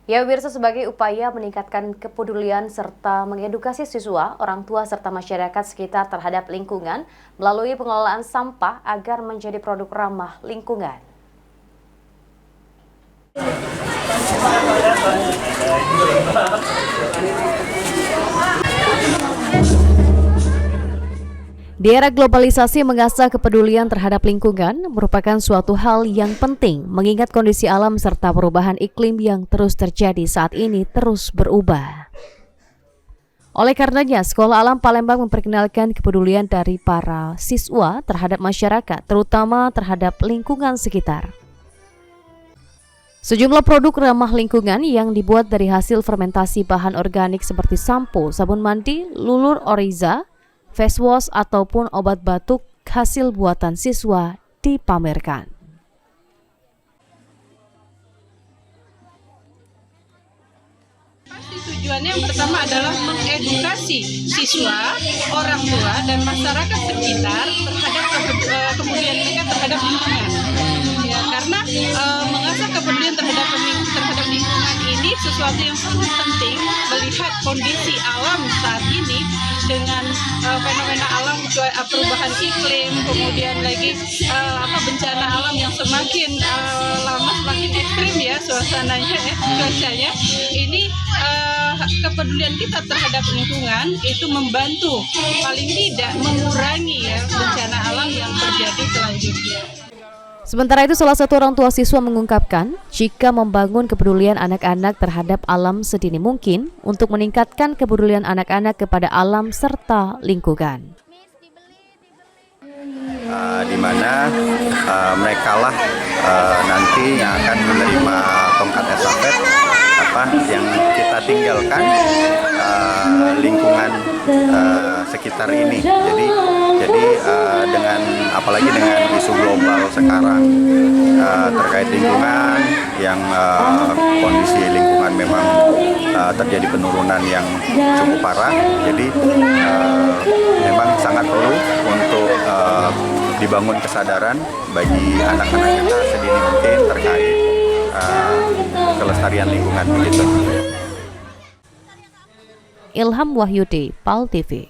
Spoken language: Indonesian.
Ya, pemirsa, sebagai upaya meningkatkan kepedulian serta mengedukasi siswa, orang tua serta masyarakat sekitar terhadap lingkungan melalui pengelolaan sampah agar menjadi produk ramah lingkungan. Di era globalisasi, mengasah kepedulian terhadap lingkungan merupakan suatu hal yang penting mengingat kondisi alam serta perubahan iklim yang terus terjadi saat ini terus berubah. Oleh karenanya, Sekolah Alam Palembang memperkenalkan kepedulian dari para siswa terhadap masyarakat, terutama terhadap lingkungan sekitar. Sejumlah produk ramah lingkungan yang dibuat dari hasil fermentasi bahan organik seperti sampo, sabun mandi, lulur oriza, face wash ataupun obat batuk hasil buatan siswa dipamerkan. Pasti tujuannya yang pertama adalah mengedukasi siswa, orang tua, dan masyarakat sekitar terhadap kepedulian mereka terhadap lingkungan. Ya, karena mengasah kepedulian terhadap lingkungan ini sesuatu yang sangat penting melihat kondisi alam saat ini dengan fenomena alam perubahan iklim, kemudian lagi bencana alam yang semakin lama semakin ekstrim ya suasananya ya, cuacanya. Ini kepedulian kita terhadap lingkungan itu membantu paling tidak mengurangi ya bencana alam yang terjadi selanjutnya. Sementara itu, salah satu orang tua siswa mengungkapkan jika membangun kepedulian anak-anak terhadap alam sedini mungkin untuk meningkatkan kepedulian anak-anak kepada alam serta lingkungan. Di mana mereka lah nanti yang akan menerima tongkat estafet yang kita tinggalkan lingkungan sekitar ini. Jadi dengan apalagi dengan isu global sekarang terkait lingkungan yang kondisi lingkungan memang terjadi penurunan yang cukup parah. Jadi memang sangat perlu untuk dibangun kesadaran bagi anak-anak kita sedini mungkin terkait kelestarian lingkungan begitu. Ilham Wahyudi, PAL TV.